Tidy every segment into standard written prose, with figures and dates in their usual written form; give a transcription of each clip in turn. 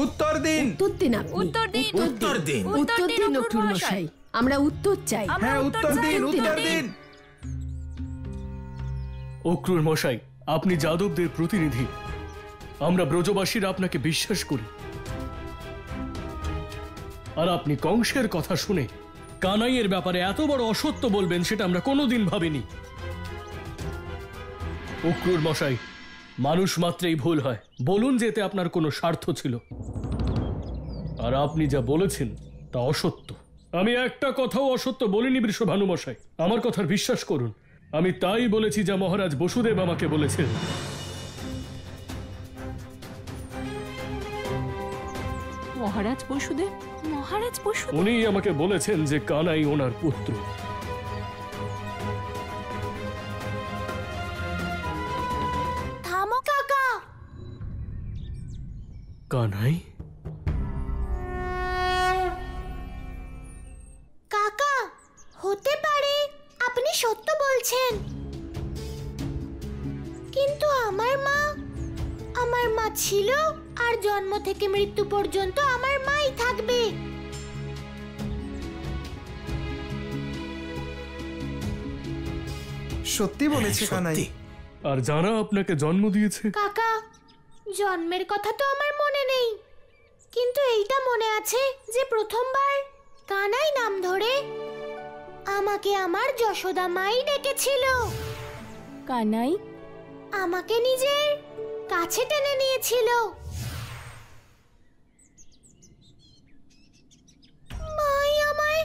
উত্তর দিন। উত্তর দিন আপনি। উত্তর দিন। উত্তর দিন। উত্তর দিন অক্রুর মশাই, আমরা উত্তর চাই। হ্যাঁ উত্তর দিন, উত্তর দিন। অক্রুর মশাই, আপনি যাদবদের প্রতিনিধি। আমরা ব্রজবাসীরা আপনাকে বিশ্বাস করি। আর আপনি কংসের কথা শুনে কানাইয়ের ব্যাপারে এত বড় অসত্য বলবেন সেটা আমরা কোনোদিন ভাবিনি। অক্রুর মশাই, মানুষ মাত্রেই ভুল হয়। বলুন যে এতে আপনার কোনো স্বার্থ ছিল। আর আপনি যা বলেছেন তা অসত্য। আমি একটা কথাও অসত্য বলিনি বৃষভানু মশাই, আমার কথার বিশ্বাস করুন। আমি তাই বলেছি যা মহারাজ বসুদেব আমাকে বলেছেন। মহারাজ বসুদেব? মহারাজ বসুদেব? উনি আমাকে বলেছেন যে কানাই ওনার পুত্র। থামো কাকা। কানাই? কাকা, হতে পারে আপনি সত্য বলছেন, কিন্তু আমার মা ছিল আর জন্ম থেকে মৃত্যু পর্যন্ত আমার মাই থাকবে। সত্যি বলেছে কানাই। আর যারা আপনাকে জন্ম দিয়েছে? কাকা, জন্মের কথা তো আমার মনে নেই, কিন্তু এইটা মনে আছে যে প্রথমবার কানাই নাম ধরে আমাকে আমার যশোদা মাই ডেকেছিল। কানাই আমাকে নিজের কাছে টেনে নিয়েছিল। মাই আমায়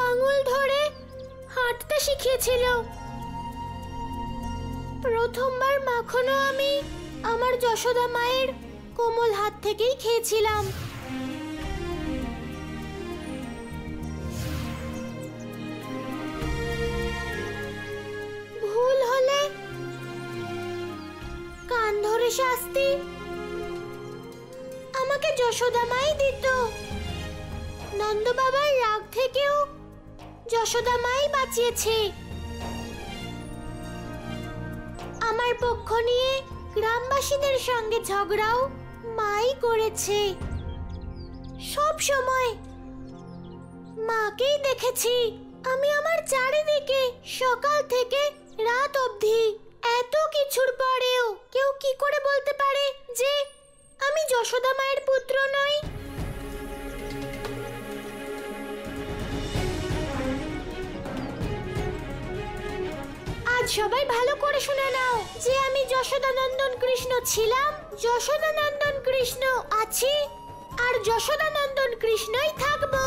আঙুল ধরে হাঁটতে শিখিয়েছিল। প্রথমবার মাখনও আমি আমার যশোদা মায়ের কোমল হাত থেকেই খেয়েছিলাম। ভুল হলে কান ধরে শাস্তি আমাকে যশোদা মাই দিত। নন্দ বাবার রাগ থেকেও যশোদা মাই বাঁচিয়েছে। আমার পক্ষ নিয়ে গ্রামবাসীদের সঙ্গে ঝগড়াও মাই করেছে। সব সময় মাকেই দেখেছি আমি আমার চারিদিকে, সকাল থেকে রাত অবধি। এত কিছুর পরেও কেউ কি করে বলতে পারে যে আমি যশোদা মায়ের পুত্র নই? আজ সবাই ভালো করে শুনে নাও যে আমি যশোদানন্দন কৃষ্ণ ছিলাম, যশোদানন্দন কৃষ্ণ আছি, আর যশোদানন্দন কৃষ্ণই থাকবো।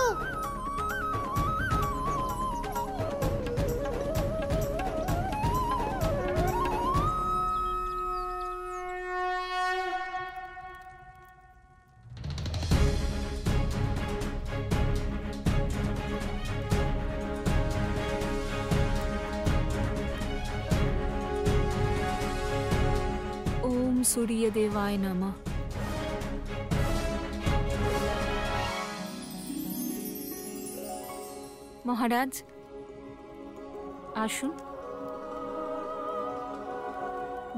सूर्य देवाय नमः। महाराज आसुन,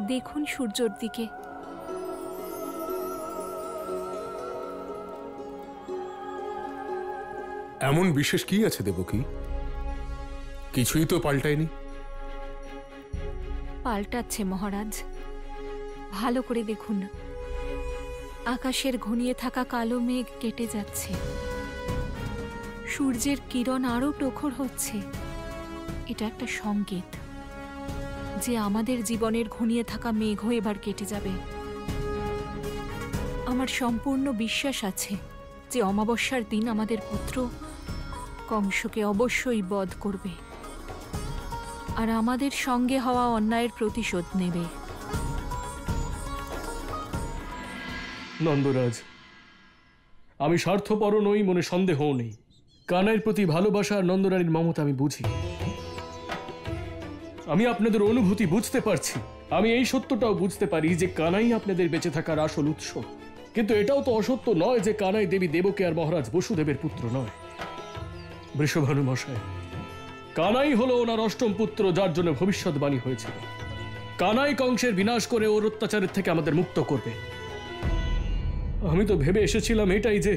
देखुन सूर्योर दिके। এমন বিশেষ কি আছে দেবকী? কিছুই তো পাল্টায়নি। পাল্টাচ্ছে মহারাজ, ভালো করে দেখুন না। আকাশের ঘনিয়ে থাকা কালো মেঘ কেটে যাচ্ছে, সূর্যের কিরণ আরো প্রখর হচ্ছে। এটা একটা সংকেত যে আমাদের জীবনের ঘনিয়ে থাকা মেঘও এবার কেটে যাবে। আমার সম্পূর্ণ বিশ্বাস আছে যে অমাবস্যার দিন আমাদের পুত্র কংসকে অবশ্যই বধ করবে আর আমাদের সঙ্গে হওয়া অন্যায়ের প্রতিশোধ নেবে। নন্দরাজ, আমি স্বার্থপর নই, মনে সন্দেহও নেই। কানাইয়ের প্রতি ভালোবাসা আর নন্দরানীর মমতা আমি বুঝি। আমি আপনাদের অনুভূতি বুঝতে পারছি। আমি এই সত্যটাও বুঝতে পারি যে কানাই আপনাদের বেঁচে থাকার আসল উৎস। কিন্তু এটাও তো অসত্য নয় যে কানাই দেবী দেবকী আর মহারাজ বসুদেবের পুত্র নয়। বৃষভানু মশাই, কানাই হলো ওনার অষ্টম পুত্র, যার জন্য ভবিষ্যৎবাণী হয়েছিল। কানাই কংসের বিনাশ করে ওর অত্যাচারের থেকে আমাদের মুক্ত করবে। আমি তো ভেবে এসেছিলাম এটাই যে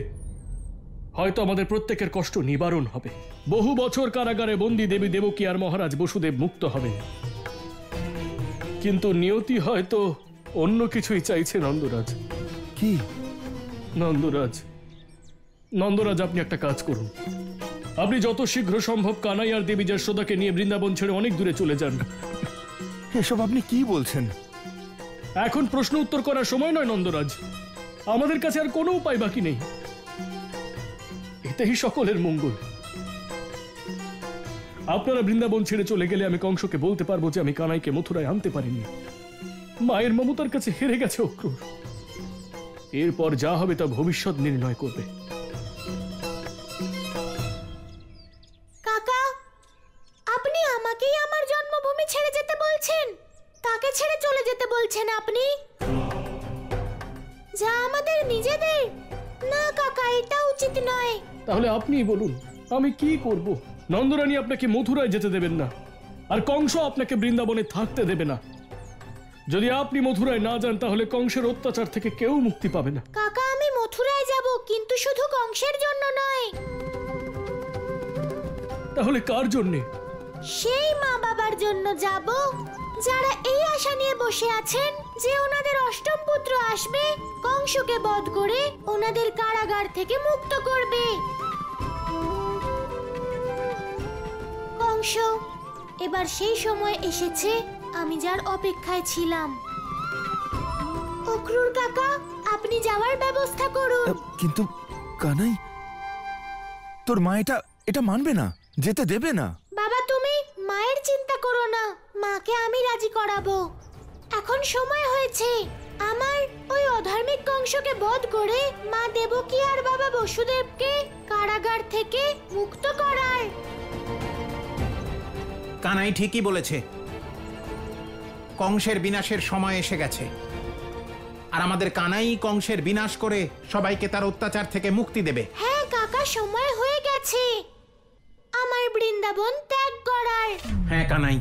হয়তো আমাদের প্রত্যেকের কষ্ট নিবারণ হবে, বহু বছর কারাগারে বন্দী দেবী দেবকী আর মহারাজ বসুদেব মুক্ত হবেন। কিন্তু নিয়তি হয়তো অন্য কিছুই চাইছে নন্দরাজ। কি? নন্দরাজ, নন্দরাজ, আপনি একটা কাজ করুন। আপনি যত শীঘ্র সম্ভব কানাই আর দেবী যশোদাকে নিয়ে বৃন্দাবন ছেড়ে অনেক দূরে চলে যান। এসব আপনি কি বলছেন? এখন প্রশ্ন উত্তর করার সময় নয় নন্দরাজ, আমাদের কাছে আর কোনো উপায় বাকি নেই। এটাই সকলের মঙ্গল। আপনারা বৃন্দাবন ছেড়ে চলে গেলে আমি কংসকে বলতে পারবো যে আমি কানাইকে মথুরায় আনতে পারিনি, মায়ের মমতার কাছে হেরে গেছে অক্রূর। এরপর যা হবে তা ভবিষ্যৎ নির্ণয় করবে। কাকা, আপনি আমাকেই আমার জন্মভূমি ছেড়ে যেতে বলছেন? তাকে ছেড়ে চলে যেতে বলছেন আপনি? যা আমাদের নিজেদের? না কাকা, এটা উচিত নয়। তাহলে আপনিই বলুন আমি কি করব? নন্দরানী আপনাকে মথুরায় যেতে দেবেন না, আর কংস আপনাকে বৃন্দাবনে থাকতে দেবে না। যদি আপনি মথুরায় না যান তাহলে কংসের অত্যাচার থেকে কেউ মুক্তি পাবে না। কাকা, আমি মথুরায় যাব, কিন্তু শুধু কংসের জন্য নয়। তাহলে কার জন্যে? সেই মা বাবার জন্য যাব যারা এই আশা নিয়ে বসে আছেন যে ওনাদের অষ্টম পুত্র আসবে, কংসকে বধ করে ওনাদের কারাগার থেকে মুক্ত করবে। কংস, এবার সেই সময় এসেছে আমি যার অপেক্ষায় ছিলাম। অক্রূর কাকা, আপনি যাওয়ার ব্যবস্থা করুন। কিন্তু কানাই, তোর মা এটা মানবে না, যেতে দেবে না। বাবা, তুমি মায়ের চিন্তা করো না, মাকে আমি রাজি করাবো। এখন সময় হয়েছে আমার ওই অধার্মিক কংসকে বধ করে মা দেবকী আর বাবা বসুদেবকে কারাগার থেকে মুক্ত করার। কানাই ঠিকই বলেছে, কংসের বিনাশের সময় এসে গেছে, আর আমাদের কানাই কংসের বিনাশ করে সবাইকে তার অত্যাচার থেকে মুক্তি দেবে। হ্যাঁ কাকা, সময় হয়ে গেছে আমার বৃন্দাবন ত্যাগ করার। হ্যাঁ কানাই।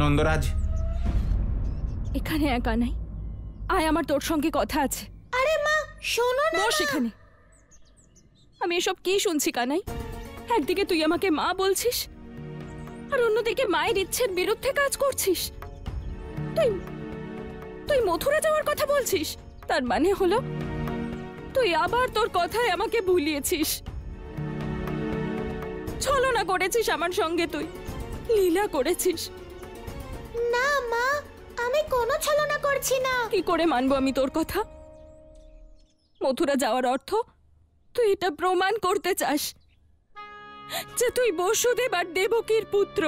নন্দরাজ, এখানে একা নাই, আয়, আমার তোর সঙ্গে কথা আছে। আরে মা, শোনো না। বস এখানে। আমি এসব কি শুনছি কানাই? একদিকে তুই আমাকে মা বলছিস, আর অন্যদিকে মায়ের ইচ্ছের বিরুদ্ধে কাজ করছিস। তুই তুই মথুরা যাওয়ার কথা বলছিস, তার মানে হলো তুই আবার তোর কথায় আমাকে ভুলিয়েছিস, ছলনা করেছিস আমার সঙ্গে, তুই লীলা করেছিস। না মা, আমি কোনো ছলনা করছি না। কি করে মানবো আমি তোর কথা? মথুরা যাওয়ার অর্থ তুই এটা প্রমাণ করতে চাস যে তুই বসুদেব আর দেবকীর পুত্র।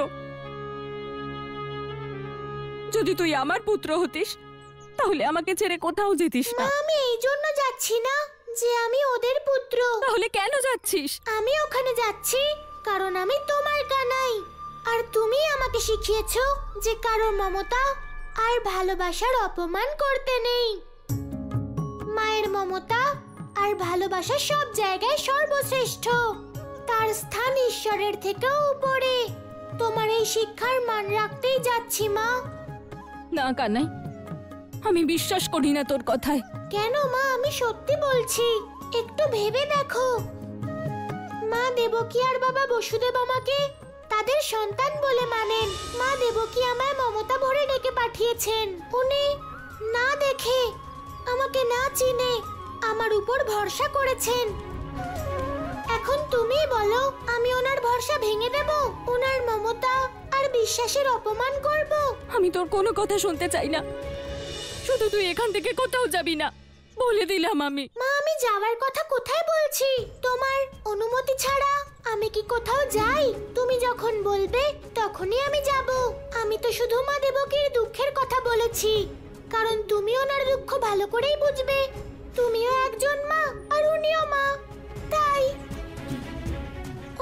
যদি তুই আমার পুত্র হতিস তাহলে আমাকে ছেড়ে কোথাও যেতিস না। আমি এই জন্য যাচ্ছি না যে আমি ওদের পুত্র। তাহলে কেন যাচ্ছিস? আমি ওখানে যাচ্ছি কারণ আমি তোমার কানাই, আর তুমি আমাকে শিখিয়েছো যে কারোর মমতা আর ভালোবাসার অপমান করতে নেই। মায়ের মমতা আর ভালোবাসা সব জায়গায় সর্বশ্রেষ্ঠ, তার স্থান ঈশ্বরের থেকেও উপরে। তোমার এই শিক্ষার মান রাখতেই যাচ্ছি মা। না কানাই, আমি বিশ্বাস করি না তোর কথায়। কেন মা? আমি সত্যি বলছি, একটু ভেবে দেখো। মা দেবকী আর বাবা বসুদেব আমাকে তাদের সন্তান বলে মানেন। মা দেবকী আমায় মমতা ভরে ডেকে পাঠিয়েছেন। উনি না দেখে, আমাকে না চিনে আমার উপর ভরসা করেছেন। এখন তুমি বলো, আমি ওনার ভরসা ভেঙে দেব? ওনার মমতা আর বিশ্বাসের অপমান করব? আমি তোর কোনো কথা শুনতে চাই না, শুধু তুই এখান থেকে কোথাও যাবি না, বলে দিলাম আমি। মা, আমি যাওয়ার কথা কোথায় বলছি? তোমার অনুমতি ছাড়া আমি কি কোথাও যাই? তুমি যখন বলবে তখনই আমি যাব। আমি তো শুধু মা দেবকীর দুঃখের কথা বলেছি, কারণ তুমি ওনার দুঃখ ভালো করেই বুঝবে। তুমিও একজন মা আর উনিও মা, তাই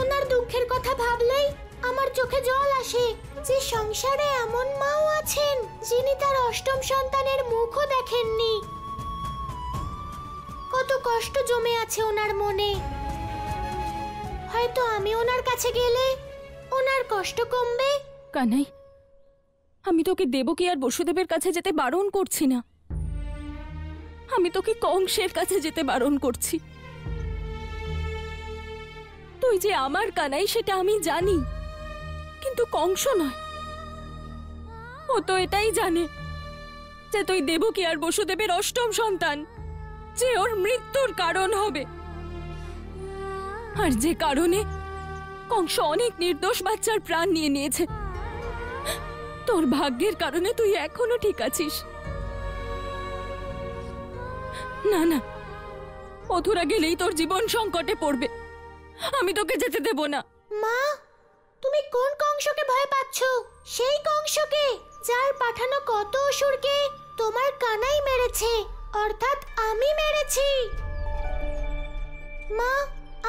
ওনার দুঃখের কথা ভাবলেই আমার চোখে জল আসে যে সংসারে এমন মাও আছেন যিনি তার অষ্টম সন্তানের মুখও দেখেননি। কত কষ্ট জমে আছে ওনার মনে। হয়তো আমি ওনার কাছে গেলে ওনার কষ্ট কমবে। কানাই, আমি তোকে দেবকী আর বসুদেবের কাছে যেতে বারণ করছি না, আমি তোকে কংসের কাছে যেতে বারণ করছি। তুই যে আমার কানাই সেটা আমি জানি, কিন্তু কংস নয়। ও তো এটাই জানে যে তুই দেবকী আর বসুদেবের অষ্টম সন্তান, যে ওর মৃত্যুর কারণ হবে, আর যে কারণে কংস অনেক নির্দোষ বাচ্চার প্রাণ নিয়ে নিয়েছে। তোর ভাগ্যের কারণে তুই এখনো ঠিক আছিস। না না, মথুরা গেলেই তোর জীবন সংকটে পড়বে। আমি তোকে যেতে দেব না। মা, তুমি কোন কংসকে ভয় পাচ্ছ? সেই কংসকে যার পাঠানো কত অসুরকে তোমার কানাই মেরেছে, অর্থাৎ আমি মেরেছি। মা,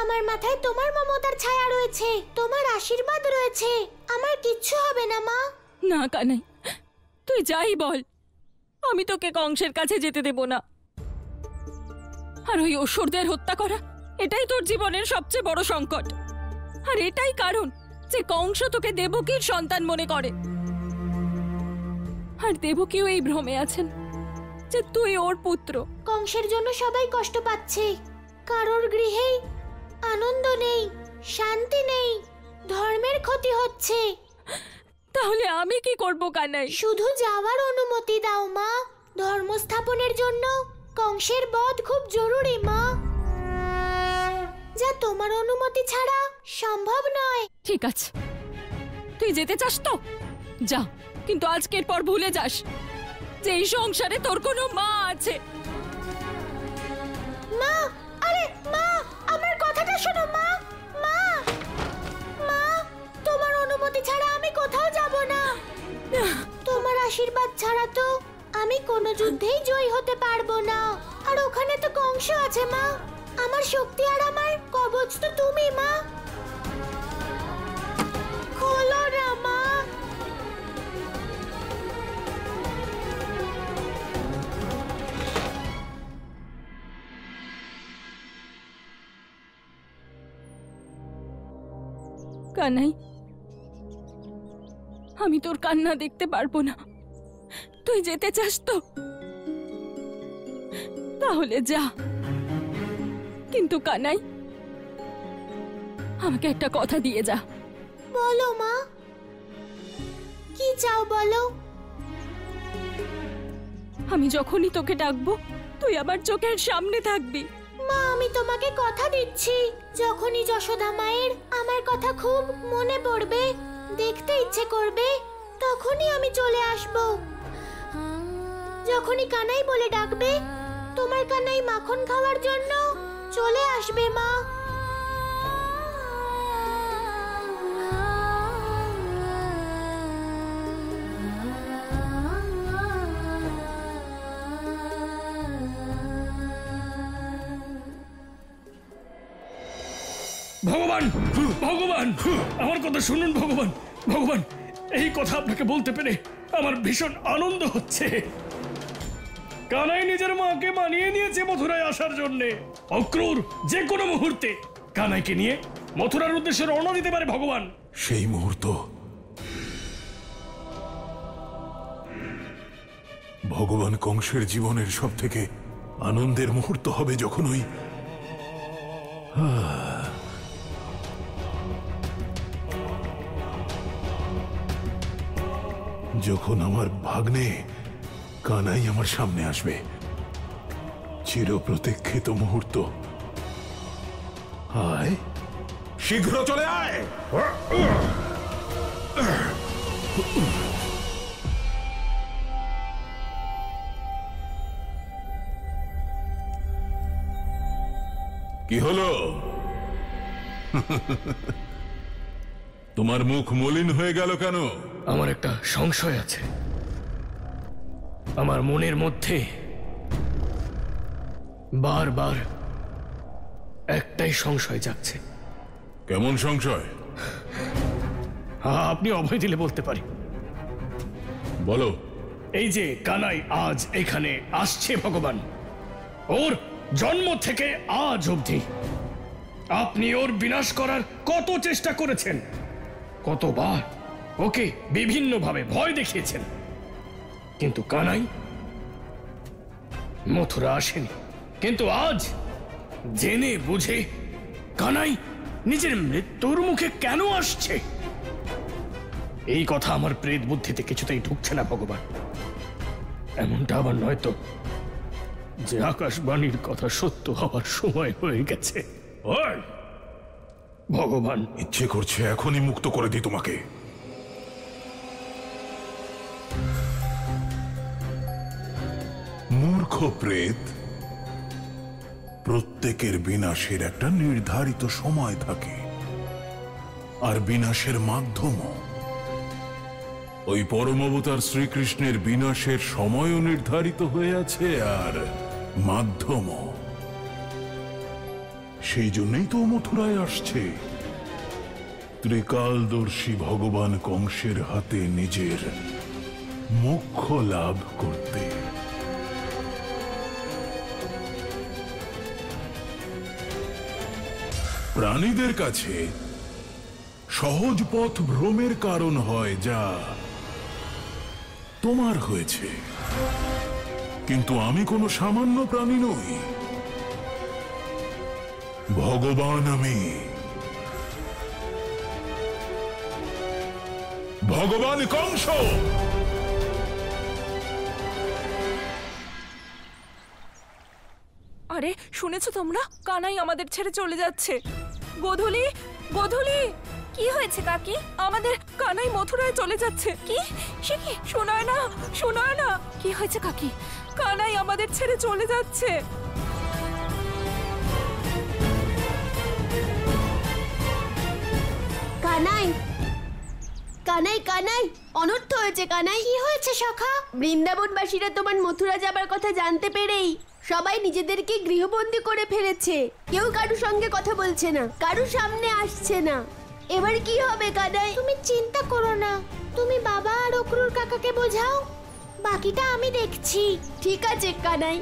আমার মাথায় তোমার মমতার ছায়া রয়েছে, তোমার আশীর্বাদ রয়েছে, আমার কিচ্ছু হবে না মা। না কানাই, তুই যাই বল, আমি তোকে কংসের কাছে যেতে দেব না। আর ওই অসুরদের হত্যা করা, এটাই তোর জীবনের সবচেয়ে বড় সংকট। আর এটাই কারণ যে কংস তোকে দেবকীর সন্তান মনে করে। আর দেবকীও এই ভ্রমে আছেন যে তুই ওর পুত্র। কংসের জন্য সবাই কষ্ট পাচ্ছে, কারোর গৃহেই আনন্দ নেই, শান্তি নেই, ধর্মের ক্ষতি হচ্ছে। তাহলে আমি কি করব কানাই? শুধু যাওয়ার অনুমতি দাও মা। ধর্ম স্থাপনের জন্য কংসের বধ খুব জরুরি মা, যা তোমার অনুমতি ছাড়া সম্ভব নয়। ঠিক আছে, তুই যেতে চাস তো যা, কিন্তু আজকের পর ভুলে যাস যে এই সংসারে তোর কোনো মা আছে। মা, আরে মা, আমার কথাটা শোনো মা। মা, মা, তোমার অনুমতি ছাড়া আমি কোথাও যাব না। তোমার আশীর্বাদ ছাড়া তো আমি কোনো যুদ্ধেই জয়ী হতে পারবো না। আর ওখানে তো কংস আছে মা। আমার শক্তি আর আমার কবচ তো তুমি মা। খোলো না মা। কানাই, আমি তোর কান্না দেখতে পারবো না। তুই যেতে চাস তো তাহলে যা, কিন্তু কানাই আমাকে একটা কথা দিয়ে যা। বলো মা, কি চাও বলো। আমি যখনই তোকে ডাকবো তুই আমার চোখের সামনে থাকবি। মা, আমি তোমাকে কথা দিচ্ছি, যখনই যশোদা মায়ের আমার কথা খুব মনে পড়বে, দেখতে ইচ্ছে করবে, তখনই আমি চলে আসব। যখনই কানাই বলে ডাকবে, তোমার কানাই মাখন খাওয়ার জন্য চলে আসবে মা। ভগবান, ভগবান, আমার কথা শুনুন ভগবান। ভগবান, এই কথা আপনাকে বলতে পেরে আমার ভীষণ আনন্দ হচ্ছে। কানাই নিজের মাকে মানিয়ে নিয়েছে মথুরায় আসার জন্য। অক্রূর যে কোনো মুহূর্তে কানাইকে নিয়ে মথুরার উদ্দেশ্যে রওনা দিতে পারে ভগবান। সেই মুহূর্ত ভগবান কংসের জীবনের সব থেকে আনন্দের মুহূর্ত হবে, যখন ওই যখন আমার ভাগ্নে কানাই আমার সামনে আসবে। চিরপ্রতীক্ষিত মুহূর্ত। আয়, শীঘ্র চলে আয়। কি হলো? তোমার মুখ মলিন হয়ে গেল কেন? আমার একটা সংশয় আছে। আমার মনের মধ্যে বারবার একটাই সংশয় জাগছে। কেমন সংশয়? আপনি অভয় দিলে বলতে পারি। বলো। এই যে কানাই আজ এখানে আসছে ভগবান, ওর জন্ম থেকে আজ অবধি আপনি ওর বিনাশ করার কত চেষ্টা করেছেন, কতবার ওকে বিভিন্নভাবে ভয় দেখিয়েছেন, কিন্তু কানাই মথুরা আসেনি, কিন্তু আজ জেনে বুঝে কানাই নিজের মৃত্যুর মুখে কেন আসছে, এই কথা আমার প্রেত বুদ্ধিতে কিছুতেই ঢুকছে না ভগবান। এমনটা আবার নয় তো যে আকাশবাণীর কথা সত্য হওয়ার সময় হয়ে গেছে? ওই ভগবান, ইচ্ছে করছে এখনই মুক্ত করে দিই তোমাকে। মূর্খ প্রেত, প্রত্যেকের বিনাশের একটা নির্ধারিত সময় থাকে, আর বিনাশের মাধ্যমও। ওই পরম অবতার শ্রীকৃষ্ণের বিনাশের সময়ও নির্ধারিত হয়ে আছে, আর মাধ্যমও। সেই জন্যই তো মথুরায় আসছে, ত্রিকালদর্শী ভগবান কংসের হাতে নিজের মোক্ষ লাভ করতে। প্রাণীদের কাছে সহজ পথ ভ্রমের কারণ হয়, যা তোমার হয়েছে। কিন্তু আমি কোনো সামান্য প্রাণী নই, ভগবান আমি। ভগবান কংস। আরে শুনেছো তোমরা? কানাই আমাদের ছেড়ে চলে যাচ্ছে। গোধূলি, গোধূলি, কি হয়েছে কাকি? আমাদের কানাই মথুরায় চলে যাচ্ছে। কি? সে কি? শোনায় না, শোনায় না। কি হয়েছে কাকি? কানাই আমাদের ছেড়ে চলে যাচ্ছে। কানাই, কানাই, কানাই, অনর্থ হয়েছে কানাই। কি হয়েছে সখা? বৃন্দাবনবাসীরা তোমার মথুরা যাবার কথা জানতে পেরেই সবাই নিজেদেরকে গৃহবন্দী করে ফেলেছে। কেউ কারু সঙ্গে কথা বলছে না, কারু সামনে আসছে না। এবার কি হবে কানাই? তুমি চিন্তা করো না, তুমি বাবা আর অক্রুর কাকাকে বোঝাও, বাকিটা আমি দেখছি। ঠিক আছে কানাই।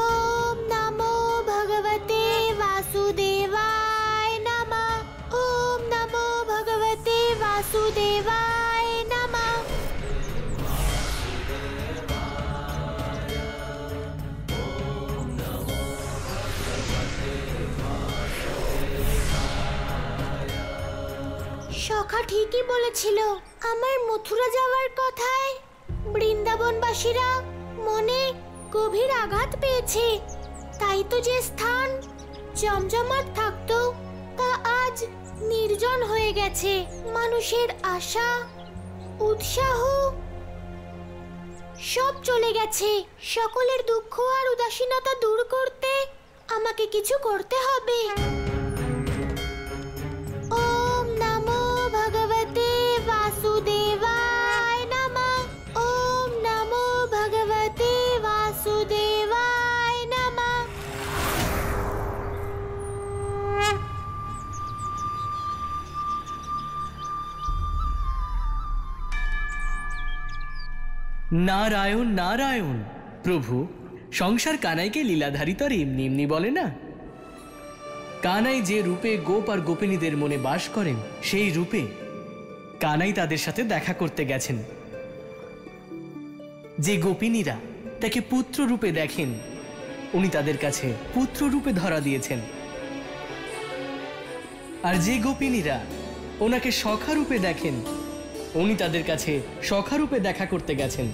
ওম নমো ভগবতে বাসুদেবায় নমঃ। ওম নমো ভগবতে বাসুদেবায় নমঃ। সখা ঠিকই বলেছিল, আমার মথুরা যাওয়ার কথায় বৃন্দাবনবাসীরা মনে গভীর আঘাত পেয়েছে। তাই তো যে স্থান জমজমাট থাকতো তা আজ নির্জন হয়ে গেছে। মানুষের আশা, উৎসাহ সব চলে গেছে। সকলের দুঃখ আর উদাসীনতা দূর করতে আমাকে কিছু করতে হবে। ওম নমো ভগবতে বাসুদেবায় নমঃ। ওম নমো ভগবতে বাসুদেবায় নমঃ। নারায়ণ নারায়ণ। প্রভু, সংসার কানাইকে লীলাধারী তো আর এমনি এমনি বলে না। কানাই যে রূপে গোপ আর গোপিনীদের মনে বাস করেন, সেই রূপে কানাই তাদের সাথে দেখা করতে গেছেন। যে গোপিনীরা তাকে পুত্র রূপে দেখেন, উনি তাদের কাছে পুত্র রূপে ধরা দিয়েছেন। আর যে গোপিনীরা ওনাকে সখা রূপে দেখেন, উনি তাদের কাছে সখা রূপে দেখা করতে গেছেন।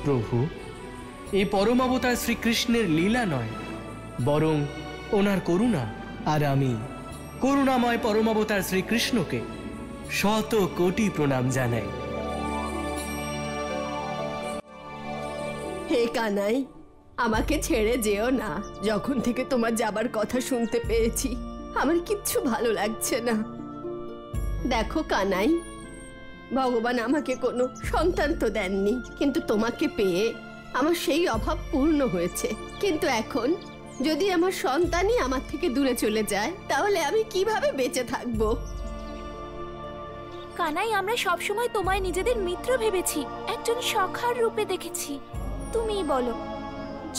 প্রভু, এই পরম অবতার শ্রীকৃষ্ণের লীলা নয়, বরং ওনার করুণা। আর আমি করুণাময় পরম অবতার শ্রীকৃষ্ণকে শত কোটি প্রণাম জানাই। হে কানাই, আমাকে ছেড়ে যেও না। যখন থেকে তোমার যাবার কথা শুনতে পেয়েছি আমার কিচ্ছু ভালো লাগছে না। দেখো কানাই, ভগবান আমাকে কোনো সন্তান তো দেননি, কিন্তু তোমাকে পেয়ে আমার সেই অভাব পূর্ণ হয়েছে। কিন্তু এখন যদি আমার সন্তানই আমার থেকে দূরে চলে যায়, তাহলে আমি কিভাবে বেঁচে থাকবো? কানাই, আমরা সবসময় তোমায় নিজেদের মিত্র ভেবেছি, একজন সখার রূপে দেখেছি। তুমিই বলো,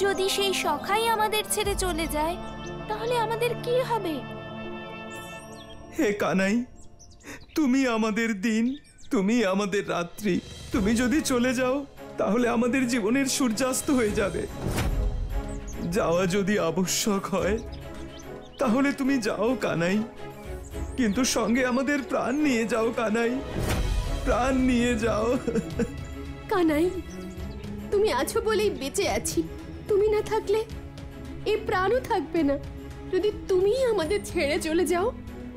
যদি সেই সখাই আমাদের ছেড়ে চলে যায় তাহলে আমাদের কি হবে? হে কানাই, তুমি আমাদের দিন, তুমি আমাদের রাত্রি। তুমি যদি চলে যাও তাহলে আমাদের জীবনের সূর্যাস্ত হয়ে যাবে। যাওয়া যদি আবশ্যক হয় তাহলে তুমি যাও কানাই, কিন্তু সঙ্গে আমাদের প্রাণ নিয়ে যাও কানাই, প্রাণ নিয়ে যাও। কানাই, তুমি আছো বলেই বেঁচে আছি। তুমি না থাকলে এই প্রাণও থাকবে না। যদি তুমি আমাদের ছেড়ে চলে যাও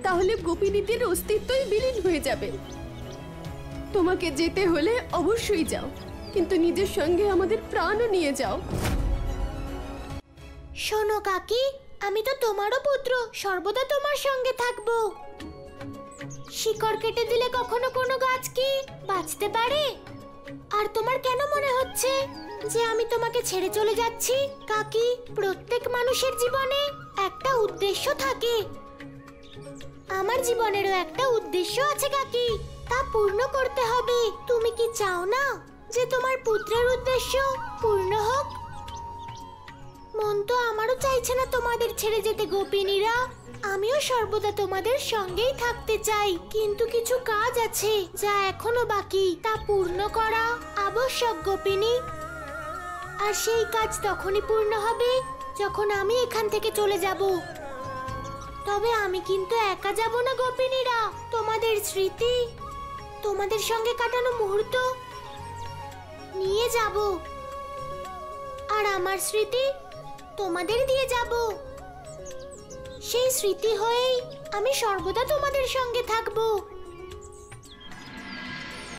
তাহলে গোপিনীদের অস্তিত্বই বিলীন হয়ে যাবে। তোমাকে যেতে হলে অবশ্যই যাও, কিন্তু নিজের সঙ্গে আমাদের প্রাণও নিয়ে যাও। শোনো কাকি, আমি তো তোমারও পুত্র, সর্বদা তোমার সঙ্গে থাকবো। শিকড় কেটে দিলে কখনো কোনো গাছ কি বাঁচতে পারে? আর তোমার কেন মনে হচ্ছে যে আমি তোমাকে ছেড়ে চলে যাচ্ছি? কাকি, প্রত্যেক মানুষের জীবনে একটা উদ্দেশ্য থাকে। আমার জীবনেরও একটা উদ্দেশ্য আছে কাকি, তা পূর্ণ করতে হবে। তুমি কি চাও না যে তোমার পুত্রের উদ্দেশ্য পূর্ণ হোক? মন তো আমারও চাইছে না তোমাদের ছেড়ে যেতে গোপিনীরা। আমিও সর্বদা তোমাদের সঙ্গেই থাকতে চাই, কিন্তু কিছু কাজ আছে যা এখনো বাকি, তা পূর্ণ করা আবশ্যক গোপিনী। আর সেই কাজ তখনই পূর্ণ হবে যখন আমি এখান থেকে চলে যাব। তবে আমি কিন্তু একা যাব না গোপিনীরা। তোমাদের স্মৃতি, তোমাদের সঙ্গে কাটানো মুহূর্ত নিয়ে যাব, আর আমার স্মৃতি তোমাদের দিয়ে যাব। সেই স্মৃতি হয়েই আমি সর্বদা তোমাদের সঙ্গে থাকবো।